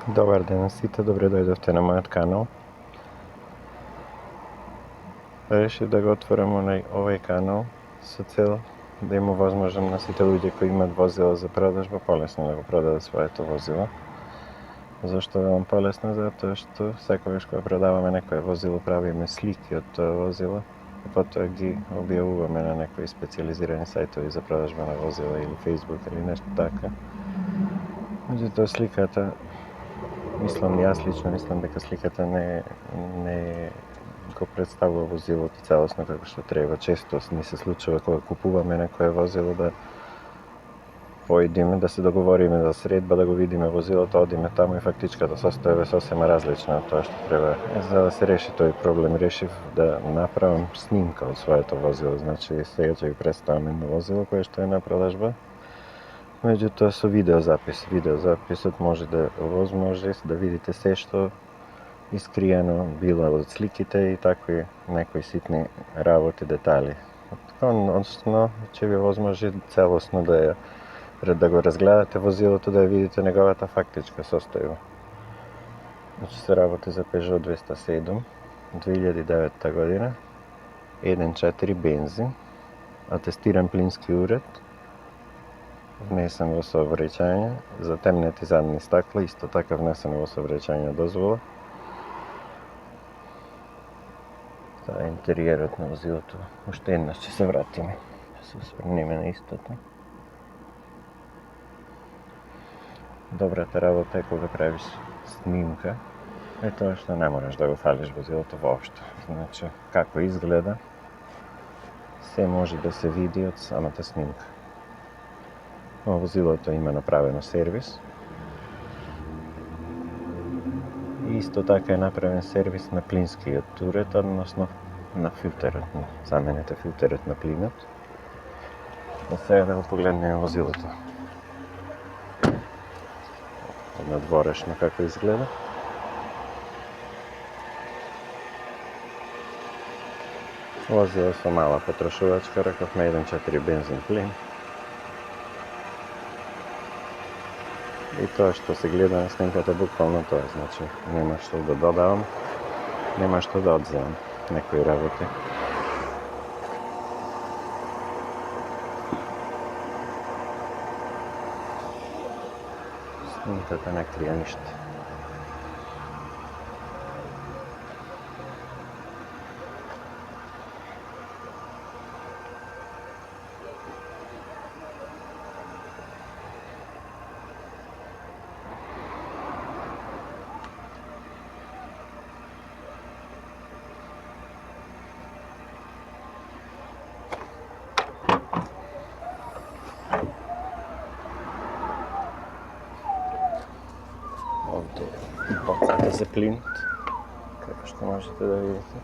Добар ден сите, добре дојдовте на мојот канал. Решив да го отворам овој канал со цел да им овозможам на сите луѓе кои имаат возила за продажба полесно да го продадат своето возило. Зашто велам полесно? Затоа што секогаш кога продаваме некое возило правиме слики од тоа возило и потоа ги објавуваме на некои специјализирани сајтови за продажба на возила или Facebook или нешто така. Меѓутоа сликата, јас лично мислам дека сликата не го представува возилото целосно како што треба. Често ни се случува кога купуваме некое возило да поидиме, да се договориме за средба, да го видиме возилото, одиме таму и фактичката состојба е сосема различна од тоа што треба. За да се реши тој проблем, решив да направам снимка од своето возило. Значи, сега ќе ви представам едно возило кое што е на продажба. Меѓутоа со видеозапис. Видеозаписот може да овозможи да видите се што искриено било од сликите и такви некои ситни работи, детали. Односно, ќе ви овозможи целосно да го разгледате возилото, да ја видите неговата фактичка состојба. Значи се работи за Peugeot 207, 2009 година, 1.4 бензин, атестиран плински уред, внесен во сообраќање, затемнети задни стакла, исто така внесено во сообраќајна дозвола. Тоа е интериерот на возилото. Уште еднаш ќе се вратиме, ќе се осврнеме на истото. Добрата работа е кога правиш снимка, е тоа што не мораш да го фалиш возилото воопшто. Значи, како изгледа, се може да се види од самата снимка. Возилото има направено сервис. И исто така е направен сервис на плинскиот уред, односно на филтерот, заменете филтерот на плинот. Сега да го погледнеме возилото. Надворешно како изгледа. Возило со мала потрошувачка, рековме 1.4 бензин плин. И тоа што се гледа на снимката буквално тоа, значи нема што да додавам, нема што да одземам некои работи. Снимката не крие ништо. Овде боцата за плинот, како што можете да видите.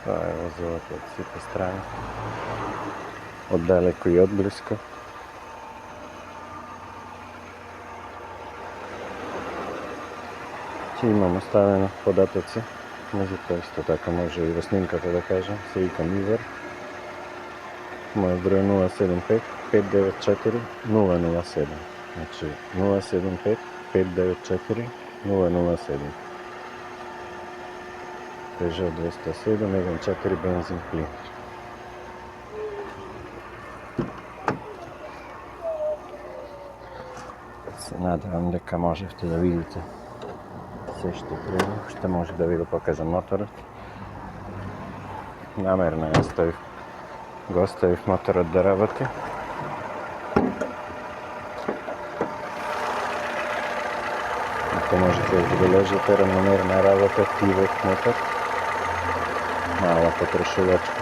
Тоа е возилото од сите страни, од далеко и од блиско. Ќе имам оставено податоци, меѓутоа исто така може и во снимката да кажам, се викам Ивар. Мојот број 075 594 007. Значи 075 594 007. Peugeot 207 1.4 бензин плин. Се надевам дека можевте да видите се што треба, што може да ви го покажам моторот. Намерно го оставив моторот да работи. Ако можете да забележите, рамномерна работа, активен мотор, мала потрошувачка.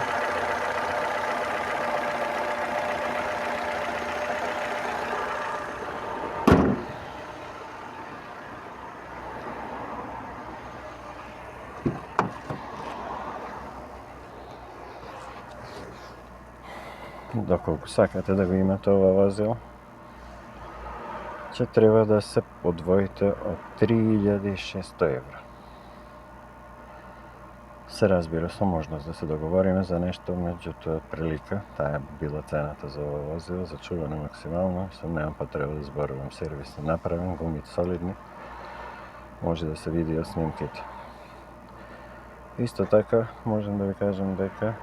Доколку сакате да го имате ова возило, ќе треба да се одвоите од 3600 евра. Се разбира со можност да се договориме за нешто, меѓутоа прилика, таа била цената за ова возило, за чуване максимално, со немам потреба да зборувам, сервис е направен, гумите солидни, може да се види од снимките. Исто така, можам да ви кажам дека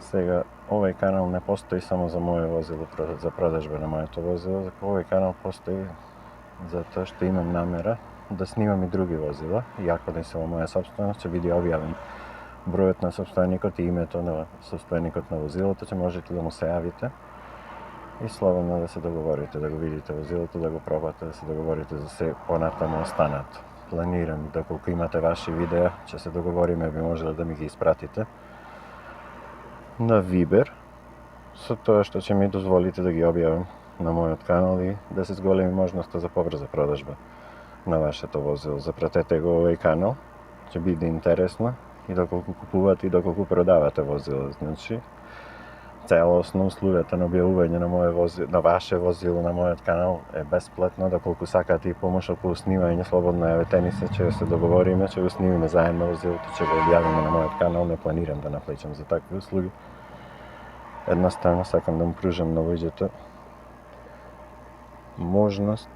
сега овој канал не постои само за моје возило, за продажба на моето возило, овој канал постои затоа што имам намера да снимам и други возила, иако не се во моја сопственост, ќе биде објавен бројот на сопственикот и името на сопственикот на возилото, ќе можете да му се јавите и слободно да се договорите, да го видите возилото, да го пробате, да се договорите за се понатаму останато. Планирам, доколку имате ваши видеа, ќе се договориме, би можеле да ми ги испратите на Viber, со тоа што ќе ми дозволите да ги објавам на мојот канал и да се зголеми можноста за побрза продажба на вашето возило. Запратете го овој канал, ќе биде интересно и доколку купувате и доколку продавате возило. Значи, целосно условијата на објавување на моје возило, на ваше возило на мојот канал е бесплатно. Доколку сакате и помош околу снимање, слободно јавете ни се, ќе се договориме, ќе го снимиме заедно возилото, ќе го објавиме на мојот канал. Не планирам да наплаќам за такви услуги. Едноставно сакам да му пружам на луѓето можност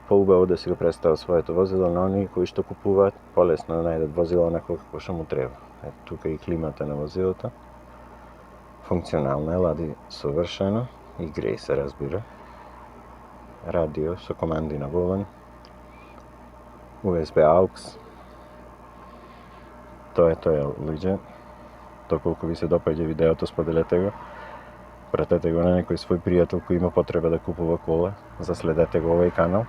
поубаво да си го представат своето возило на оние кои што купуваат, полесно да најдат возило онакво како што му треба. Ето тука и климата на возилото. Функционално е, лади совршено и греј се разбира. Радио со команди на волан. USB AUX. Тоа е луѓе. Доколку ви се допаѓа видеото, споделете го. Пратете го на некој свој пријател кој има потреба да купува кола. Заследете го овој канал.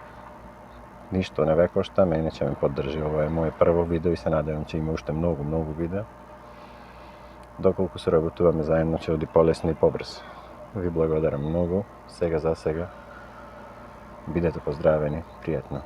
Ништо не ве кошта, мене ќе ме поддржи. Ова е моје прво видео и се надевам ќе има уште многу видео. Доколку се работуваме заедно ќе оди полесно и побрзо. Ви благодарам многу. Сега за сега. Бидете поздравени. Пријатно.